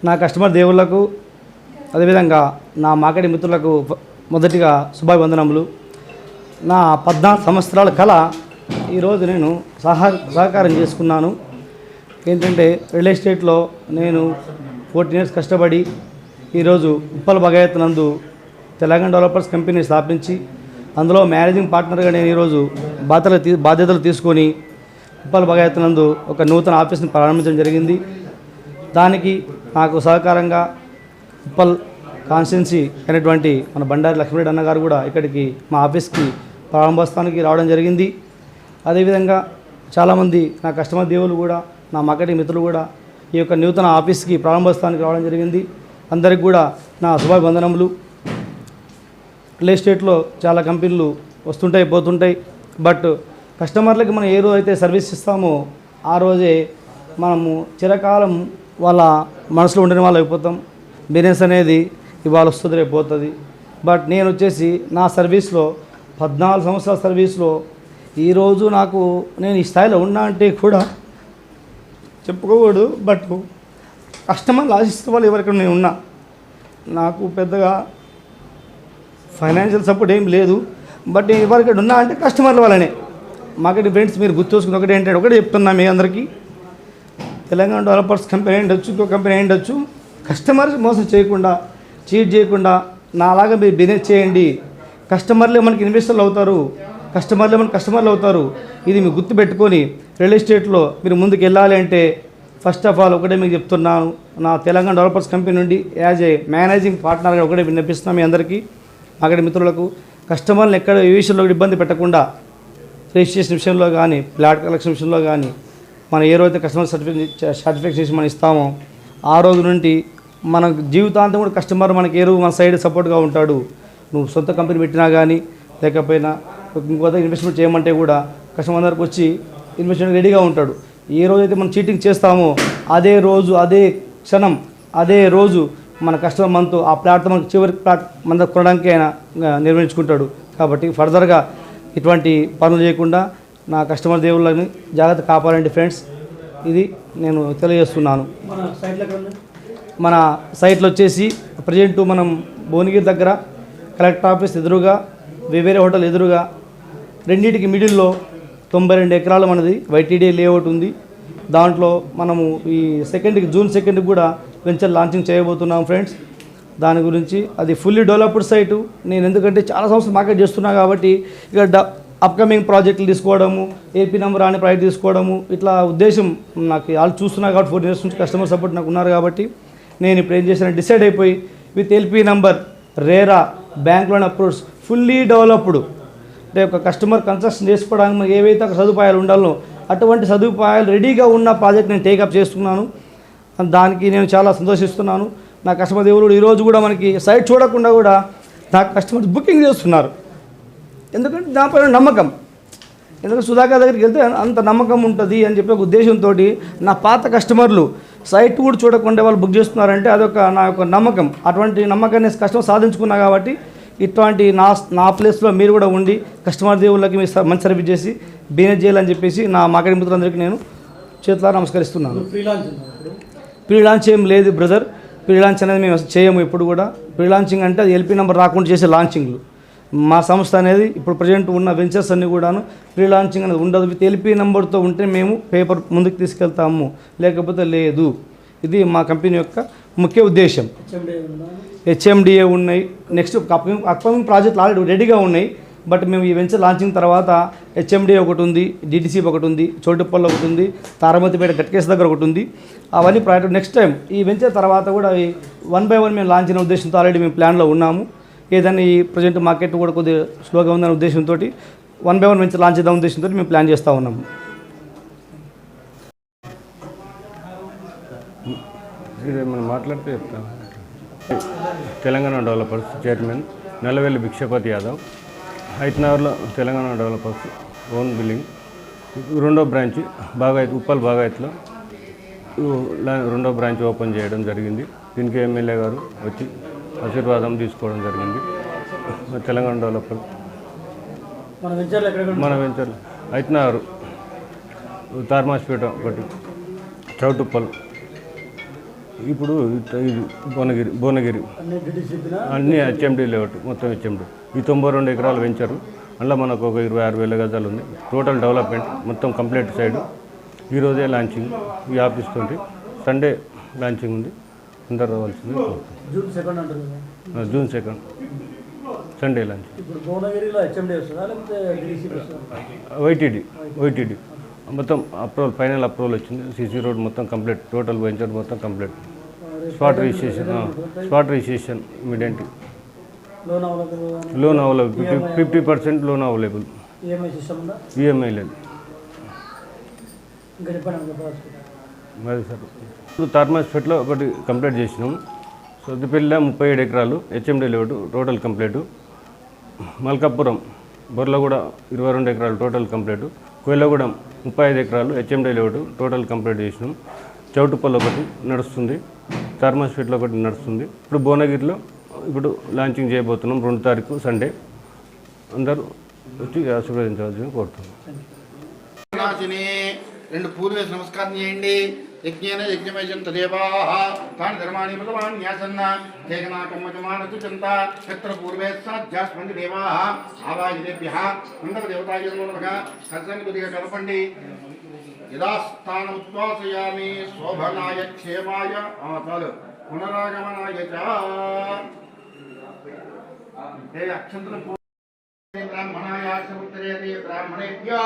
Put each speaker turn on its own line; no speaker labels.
నా కస్టమర్ దేవుళ్లకు అదేవిధంగా నా మార్కెటింగ్ మిత్రులకు మొదటిగా శుభాభివందనములు. నా 14 సంవత్సరాల కళ ఈరోజు నేను సహకారం చేసుకున్నాను. ఏంటంటే రియల్ ఎస్టేట్లో నేను 14 ఇయర్స్ కష్టపడి ఈరోజు ఉప్పల్ భగవత్ నందు తెలంగాణ డెవలపర్స్ కంపెనీ స్థాపించి అందులో మేనేజింగ్ పార్ట్నర్గా నేను ఈరోజు బాధ్యతలు తీసుకొని ఉప్పల్ భగవత్ నందు ఒక నూతన ఆఫీస్ని ప్రారంభించడం జరిగింది. దానికి నాకు సహకారంగా ఉప్పల్ కాన్స్టిట్యున్సీ అయినటువంటి మన బండారి లక్ష్మీరెడ్డి అన్న గారు కూడా ఇక్కడికి మా ఆఫీస్కి ప్రారంభోత్సవానికి రావడం జరిగింది. అదేవిధంగా చాలామంది నా కస్టమర్ దేవులు కూడా నా మార్కెటింగ్ మిత్రులు కూడా ఈ యొక్క నూతన ఆఫీస్కి ప్రారంభోత్సవానికి రావడం జరిగింది. అందరికి కూడా నా శుభాభివందనములు. రియల్ ఎస్టేట్లో చాలా కంపెనీలు వస్తుంటాయి పోతుంటాయి. బట్ కస్టమర్లకి మనం ఏ రోజు అయితే సర్వీస్ ఇస్తామో ఆ రోజే మనము చిరకాలం వాళ్ళ మనసులో ఉండిన వాళ్ళు అయిపోతాం. బిజినెస్ అనేది ఇవాళ వస్తుంది రేపు పోతుంది. బట్ నేను వచ్చేసి నా సర్వీస్లో 14 సంవత్సరాల సర్వీస్లో ఈరోజు నేను ఈ స్థాయిలో ఉన్నా అంటే కూడా చెప్పుకోకూడదు. బట్ కస్టమర్లు ఆశిస్తున్న వాళ్ళు ఎవరికైనా నేను ఉన్నా. నాకు పెద్దగా ఫైనాన్షియల్ సపోర్ట్ ఏం లేదు. బట్ నేను ఎవరికైనా ఉన్నా అంటే కస్టమర్ల వల్లనే. మార్కెటింగ్ ఫ్రెండ్స్ మీరు గుర్తుంచుకుని ఒకటే చెప్తున్నా మీ అందరికీ, తెలంగాణ డెవలపర్స్ కంపెనీ ఉండొచ్చు, ఇంకో కంపెనీ ఉండొచ్చు, కస్టమర్స్ మోసం చేయకుండా చీట్ చేయకుండా నాలాగా మీరు బిజినెస్ చేయండి. కస్టమర్లే మనకి ఇన్వెస్టర్లు అవుతారు, కస్టమర్లే మనకి కస్టమర్లు అవుతారు. ఇది మీరు గుర్తుపెట్టుకొని రియల్ ఎస్టేట్లో మీరు ముందుకు వెళ్ళాలి అంటే ఫస్ట్ ఆఫ్ ఆల్ ఒకటే మీకు చెప్తున్నాను, నా తెలంగాణ డెవలపర్స్ కంపెనీ నుండి యాజ్ ఏ మేనేజింగ్ పార్ట్నర్గా ఒకటే విన్నపిస్తున్నాను మీ అందరికీ, అక్కడి మిత్రులకు. కస్టమర్లు ఎక్కడ ఏ విషయంలో ఇబ్బంది పెట్టకుండా రిజిస్ట్రేషన్ విషయంలో కానీ ఫ్లాట్ కలెక్షన్ విషయంలో కానీ మనం ఏ రోజైతే కస్టమర్ సర్టిఫికేషన్ మనం ఇస్తామో ఆ రోజు నుండి మన జీవితాంతం కూడా కస్టమర్ మనకి మన సైడ్ సపోర్ట్గా ఉంటాడు. నువ్వు సొంత కంపెనీ పెట్టినా కానీ లేకపోయినా ఇంకొక ఇన్వెస్ట్మెంట్ చేయమంటే కూడా కస్టమర్ దగ్గరకు వచ్చి ఇన్వెస్ట్మెంట్ రెడీగా ఉంటాడు. ఏ రోజైతే మనం చీటింగ్ చేస్తామో అదే రోజు అదే క్షణం అదే రోజు మన కస్టమర్ మనతో ఆ ప్లాట్ఫామ్ చివరి మన కొనడానికి ఆయన నిర్వహించుకుంటాడు. కాబట్టి ఫర్దర్గా ఇటువంటి పనులు చేయకుండా నా కస్టమర్ దేవుళ్ళని జాగ్రత్త కాపాడండి ఫ్రెండ్స్. ఇది నేను తెలియజేస్తున్నాను. మన సైట్లో వచ్చేసి ప్రజెంట్ మనం భువనగిరి దగ్గర కలెక్టర్ ఆఫీస్ ఎదురుగా వేరే హోటల్ ఎదురుగా రెండింటికి మిడిల్లో 92 ఎకరాలు మనది వైటీడీ లేఅవుట్ ఉంది. దాంట్లో మనము ఈ జూన్ 2కి కూడా వెంచర్ లాంచింగ్ చేయబోతున్నాం ఫ్రెండ్స్. దాని గురించి అది ఫుల్లీ డెవలప్డ్ సైటు. నేను ఎందుకంటే చాలా సంవత్సరాలు మార్కెట్ చేస్తున్నా కాబట్టి ఇక అప్కమింగ్ ప్రాజెక్టులు తీసుకోవడము, ఏపీ నెంబర్ అనే ప్రాజెక్ట్ తీసుకోవడము, ఇట్లా ఉద్దేశం నాకు వాళ్ళు చూస్తున్నా కాబట్టి 4 ఇయర్స్ నుంచి కస్టమర్ సపోర్ట్ నాకు ఉన్నారు కాబట్టి నేను ఇప్పుడు ఏం చేశాను డిసైడ్ అయిపోయి with LP number RERA bank loan approves fully developed అంటే ఒక కస్టమర్ కన్స్ట్రక్షన్ చేసుకోవడానికి ఏవైతే సదుపాయాలు ఉండాలో అటువంటి సదుపాయాలు రెడీగా ఉన్న ప్రాజెక్ట్ నేను టేకప్ చేస్తున్నాను. దానికి నేను చాలా సంతోషిస్తున్నాను. నా కస్టమర్ దేవుడు ఈరోజు కూడా మనకి సైట్ చూడకుండా కూడా నాకు కస్టమర్స్ బుకింగ్ చేస్తున్నారు. ఎందుకంటే దానిపైన నమ్మకం, ఎందుకంటే సుధాకర్ దగ్గరికి వెళ్తే అంత నమ్మకం ఉంటుంది అని చెప్పి ఒక ఉద్దేశంతో నా పాత కస్టమర్లు సైట్ కూడా చూడకుండా వాళ్ళు బుక్ చేస్తున్నారంటే అదొక నా యొక్క నమ్మకం. అటువంటి నమ్మకాన్ని కస్టమర్ సాధించుకున్నా కాబట్టి ఇటువంటి నా ప్లేస్లో మీరు కూడా ఉండి కస్టమర్ దేవుళ్ళకి మీరు మంచి సర్వీస్ చేసి బిజినెస్ చేయాలని చెప్పేసి నా మార్కెటింగ్ మిత్రులందరికీ నేను చేతులా నమస్కరిస్తున్నాను. ప్రీ లాంచ్ ఏం లేదు బ్రదర్. ప్రీ లాంచ్ అనేది మేము చేయము ఎప్పుడు కూడా. ప్రీ లాంచింగ్ అంటే అది ఎల్పీ నెంబర్ రాకుండా చేసే లాంచింగ్లు. మా సంస్థ అనేది ఇప్పుడు ప్రజెంట్ ఉన్న వెంచర్స్ అన్నీ కూడాను ప్రీ లాంచింగ్ అనేది ఉండదు. విత్ ఎల్పీ నెంబర్తో ఉంటే మేము పేపర్ ముందుకు తీసుకెళ్తాము, లేకపోతే లేదు. ఇది మా కంపెనీ యొక్క ముఖ్య ఉద్దేశం. హెచ్ఎండిఏ ఉన్నాయి. నెక్స్ట్ అప్కమింగ్ ప్రాజెక్టులు ఆల్రెడీ రెడీగా ఉన్నాయి. బట్ మేము ఈ వెంచర్ లాంచింగ్ తర్వాత హెచ్ఎండిఏ ఒకటి ఉంది, డిడిసి ఒకటి ఉంది, చోటుపల్లి ఒకటి ఉంది, తారమతిపేట గట్కేస్ దగ్గర ఒకటి ఉంది. అవన్నీ ప్రాజెక్ట్ నెక్స్ట్ టైం ఈ వెంచర్ తర్వాత కూడా 1 by 1 మేము లాంచ్ అయిన ఉద్దేశంతో ఆల్రెడీ మేము ప్లాన్లో ఉన్నాము. ఏదైనా ఈ ప్రజెంట్ మార్కెట్ కూడా కొద్దిగా స్లోగా ఉందనే ఉద్దేశంతో 1 by 1 వెంచర్ లాంచ్ చేద్దాం ఉద్దేశంతో మేము ప్లాన్ చేస్తూ ఉన్నాము.
మనం మాట్లాడితే చెప్తాను. Telangana developers chairman Nallavelli Bhikshapati Yadav. హైట్నగర్లో తెలంగాణ డెవలపర్స్ ఓన్ బిల్డింగ్ రెండో బ్రాంచ్ ఉప్పల్ బాగాయత్లో రెండో బ్రాంచ్ ఓపెన్ చేయడం జరిగింది. దీనికి ఎమ్మెల్యే గారు వచ్చి ఆశీర్వాదం తీసుకోవడం జరిగింది. తెలంగాణ డెవలపర్ మన వెంచర్లు హైట్నగర్, తార్మాస్పేట ఒకటి, చౌటుప్పల్, ఇప్పుడు ఇది భువనగిరి అన్నీ హెచ్ఎండి లేఅవుట్ మొత్తం హెచ్ఎండి. ఈ 92 ఎకరాలు వెంచరు. అందులో మనకు ఒక 26,000 గజాలు ఉంది. టోటల్ డెవలప్మెంట్ మొత్తం కంప్లీట్ సైడ్. ఈరోజే లాంచింగ్ ఈ ఆఫీస్ తోటి. సండే లాంచింగ్ ఉంది. అందరు రావాల్సింది.
జూన్ 2 అంటారు కదా.
June 2 Sunday launch.
ఇప్పుడు భువనగిరిలో హెచ్ఎండి వస్తుందా లేకపోతే డీసీ వస్తుందా?
వైటీడీ మొత్తం అప్రూవల్, ఫైనల్ అప్రూవల్ వచ్చింది. సీసీ రోడ్ మొత్తం కంప్లీట్, టోటల్ వెంచర్ మొత్తం complete. Spot registration immediate. Loan available 50% loan available.
EMI system ఉందా?
ఈఎంఐ లేదు.
ఇంకా చెప్పండి.
మరి సార్ ఇప్పుడు తార్మాస్పేట్లో ఒకటి కంప్లీట్ చేసినాం. సొద్దిపల్లిలో 37 ఎకరాలు HMD layout total complete. Malkapuram Borlaguda 22 ఎకరాలు టోటల్ కంప్లీట్. కోయిలగూడెం 35 ఎకరాలు హెచ్ఎండి లేఅవుట్ టోటల్ కంప్లీట్ చేసినాం. చౌటుపల్లి ఒకటి నడుస్తుంది. తార్మాస్పేట్లో ఒకటి నడుస్తుంది. ఇప్పుడు భువనగిరిలో ఇప్పుడు లాంచింగ్ చేయబోతున్నాం 2 తారీఖు సండే. అందరూ వచ్చి ఆశీర్వదించవలసింది కోరుతున్నాం.
రెండు పూలు వేసి నమస్కారం చేయండి. యజ్ఞేన యజ్ఞమయం తదేవాః తాని ధర్మాణి మృతవాన్యాసన్న కేకనాకమ్మజమానచుచంత యత్ర పూర్వే సాధ్యాస్మంది దేవాః ఆవాజిదేభ్యః మండప దేవతాయ నమః. కర్జని కొద్దిగా కలపండి. యదా స్థానముద్వాసయామి శోభనాయ క్షేమాయ చాలు పునరాగమనాయ చ. అక్షంతరం బ్రాహ్మణాయ ఉత్తరేతి బ్రాహ్మణేభ్యో